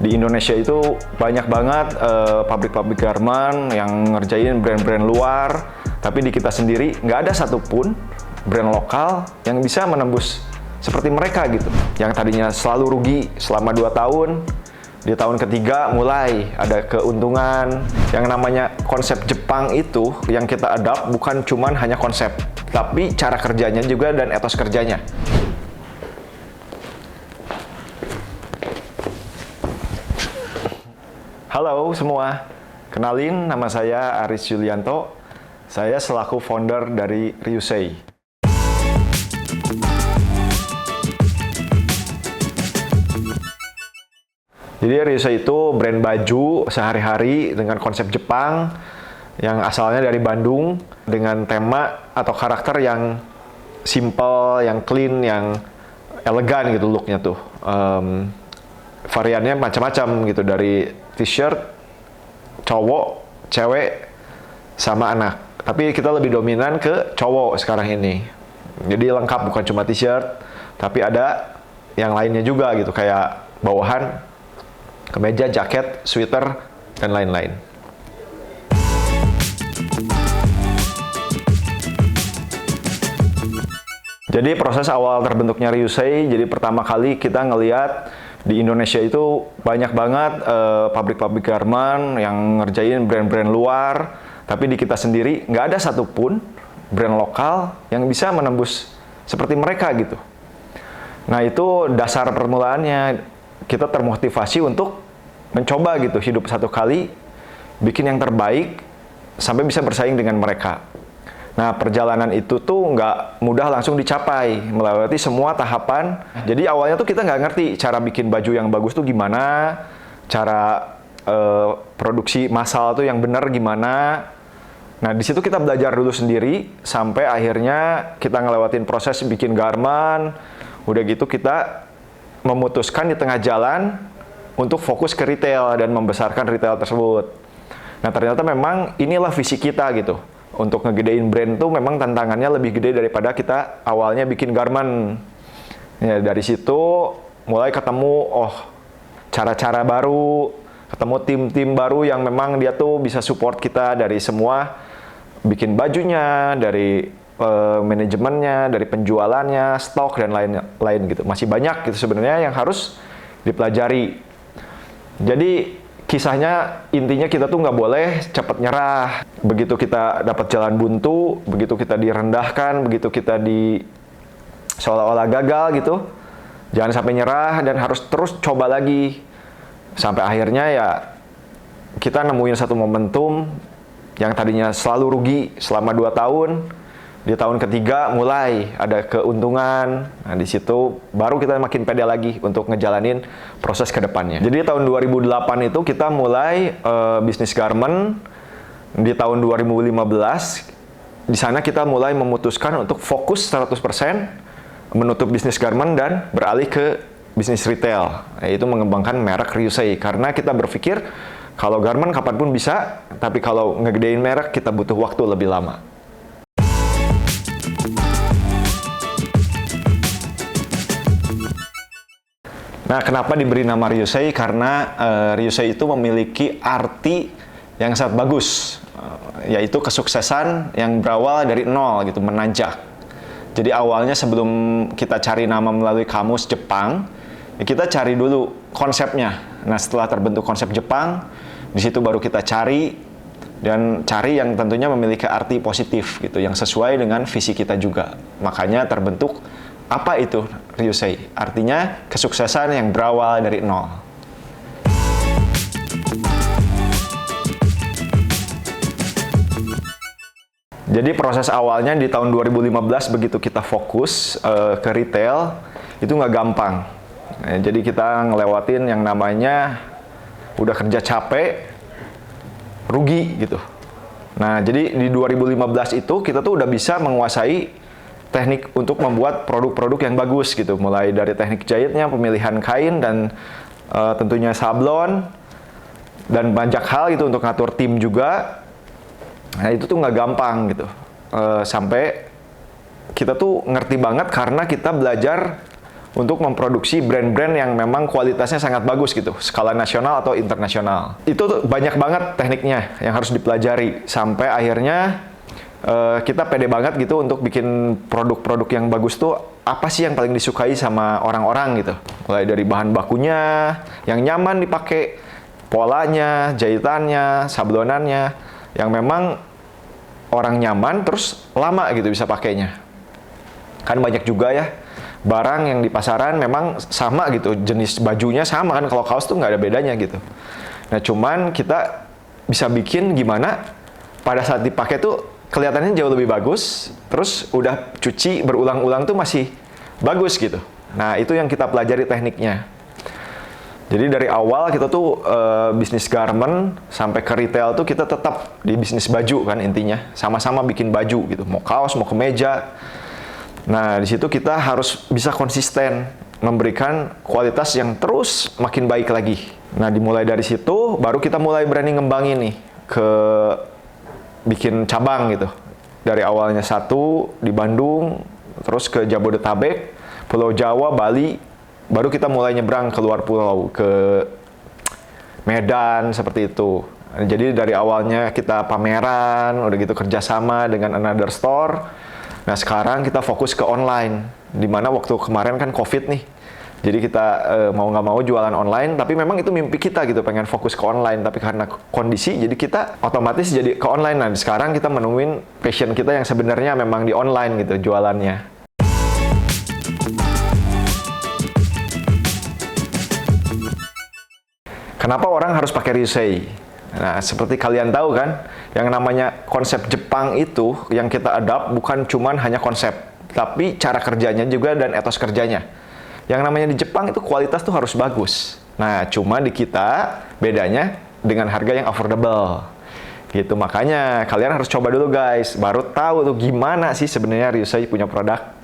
Di Indonesia itu banyak banget pabrik-pabrik garment yang ngerjain brand-brand luar, tapi di kita sendiri nggak ada satupun brand lokal yang bisa menembus seperti mereka gitu. Yang tadinya selalu rugi selama 2 tahun, di tahun ketiga mulai ada keuntungan. Yang namanya konsep Jepang itu yang kita adapt bukan cuman hanya konsep, tapi cara kerjanya juga dan etos kerjanya. Halo semua, kenalin nama saya Aris Yulianto. Saya selaku founder dari Ryusei. Jadi Ryusei itu brand baju sehari-hari dengan konsep Jepang yang asalnya dari Bandung dengan tema atau karakter yang simple, yang clean, yang elegan gitu looknya tuh. Variannya macam-macam gitu, dari t-shirt, cowok, cewek, sama anak. Tapi kita lebih dominan ke cowok sekarang ini. Jadi lengkap, bukan cuma t-shirt, tapi ada yang lainnya juga gitu, kayak bawahan, kemeja, jaket, sweater, dan lain-lain. Jadi proses awal terbentuknya Ryusei, jadi pertama kali kita ngelihat di Indonesia itu banyak banget pabrik-pabrik garment yang ngerjain brand-brand luar, tapi di kita sendiri nggak ada satupun brand lokal yang bisa menembus seperti mereka gitu. Nah itu dasar permulaannya, kita termotivasi untuk mencoba gitu, hidup satu kali, bikin yang terbaik, sampai bisa bersaing dengan mereka. Nah, perjalanan itu tuh nggak mudah langsung dicapai, melewati semua tahapan. Jadi awalnya tuh kita nggak ngerti cara bikin baju yang bagus tuh gimana, cara produksi massal tuh yang benar gimana. Nah, di situ kita belajar dulu sendiri, sampai akhirnya kita ngelewatin proses bikin garment. Udah gitu kita memutuskan di tengah jalan untuk fokus ke retail dan membesarkan retail tersebut. Nah, ternyata memang inilah visi kita gitu. Untuk ngegedein brand tuh memang tantangannya lebih gede daripada kita awalnya bikin garment. Ya, dari situ mulai ketemu cara-cara baru, ketemu tim-tim baru yang memang dia tuh bisa support kita dari semua bikin bajunya, dari manajemennya, dari penjualannya, stok dan lain-lain gitu. Masih banyak gitu sebenarnya yang harus dipelajari. Jadi kisahnya intinya kita tuh nggak boleh cepat nyerah. Begitu kita dapat jalan buntu, begitu kita direndahkan, begitu kita seolah-olah gagal gitu, jangan sampai nyerah dan harus terus coba lagi. Sampai akhirnya ya kita nemuin satu momentum yang tadinya selalu rugi selama 2 tahun, di tahun ketiga mulai ada keuntungan. Nah, di situ baru kita makin pede lagi untuk ngejalanin proses ke depannya. Jadi tahun 2008 itu kita mulai bisnis garment. Di tahun 2015 di sana kita mulai memutuskan untuk fokus 100% menutup bisnis garment dan beralih ke bisnis retail, yaitu mengembangkan merek Ryusei. Karena kita berpikir kalau garment kapanpun bisa, tapi kalau ngegedein merek kita butuh waktu lebih lama. Nah, kenapa diberi nama Ryusei? Karena Ryusei itu memiliki arti yang sangat bagus, yaitu kesuksesan yang berawal dari nol gitu, menanjak. Jadi awalnya sebelum kita cari nama melalui kamus Jepang, ya kita cari dulu konsepnya. Nah, setelah terbentuk konsep Jepang, di situ baru kita cari yang tentunya memiliki arti positif gitu, yang sesuai dengan visi kita juga. Makanya terbentuk apa itu Ryusei? Artinya kesuksesan yang berawal dari nol. Jadi proses awalnya di tahun 2015 begitu kita fokus ke retail, itu nggak gampang. Jadi kita ngelewatin yang namanya udah kerja capek, rugi gitu. Nah, jadi di 2015 itu kita tuh udah bisa menguasai teknik untuk membuat produk-produk yang bagus gitu, mulai dari teknik jahitnya, pemilihan kain, dan tentunya sablon, dan banyak hal gitu untuk ngatur tim juga. Nah itu tuh nggak gampang gitu, sampai kita tuh ngerti banget karena kita belajar untuk memproduksi brand-brand yang memang kualitasnya sangat bagus gitu, skala nasional atau internasional. Itu tuh banyak banget tekniknya yang harus dipelajari, sampai akhirnya kita pede banget gitu untuk bikin produk-produk yang bagus tuh apa sih yang paling disukai sama orang-orang gitu. Mulai dari bahan bakunya, yang nyaman dipakai, polanya, jahitannya, sablonannya, yang memang orang nyaman terus lama gitu bisa pakainya. Kan banyak juga ya barang yang di pasaran memang sama gitu, jenis bajunya sama kan, kalau kaos tuh nggak ada bedanya gitu. Nah cuman kita bisa bikin gimana pada saat dipakai tuh kelihatannya jauh lebih bagus, terus udah cuci berulang-ulang tuh masih bagus gitu. Nah itu yang kita pelajari tekniknya. Jadi dari awal kita tuh bisnis garment sampai ke retail tuh kita tetap di bisnis baju kan intinya, sama-sama bikin baju gitu, mau kaos mau kemeja. Nah di situ kita harus bisa konsisten memberikan kualitas yang terus makin baik lagi. Nah dimulai dari situ baru kita mulai berani ngembangin nih ke bikin cabang gitu. Dari awalnya 1 di Bandung, terus ke Jabodetabek, Pulau Jawa, Bali. Baru kita mulai nyebrang ke luar pulau, ke Medan, seperti itu. Jadi dari awalnya kita pameran, udah gitu kerjasama dengan another store. Nah sekarang kita fokus ke online, dimana waktu kemarin kan COVID nih. Jadi kita mau nggak mau jualan online, tapi memang itu mimpi kita gitu, pengen fokus ke online. Tapi karena kondisi, jadi kita otomatis jadi ke online. Nah sekarang kita menemuin passion kita yang sebenarnya memang di online gitu, jualannya. Kenapa orang harus pakai Ryusei? Nah, seperti kalian tahu kan, yang namanya konsep Jepang itu, yang kita adapt bukan cuman hanya konsep, tapi cara kerjanya juga dan etos kerjanya. Yang namanya di Jepang itu kualitas tuh harus bagus. Nah, cuma di kita bedanya dengan harga yang affordable. Gitu, makanya kalian harus coba dulu guys, baru tahu tuh gimana sih sebenarnya Ryusei punya produk.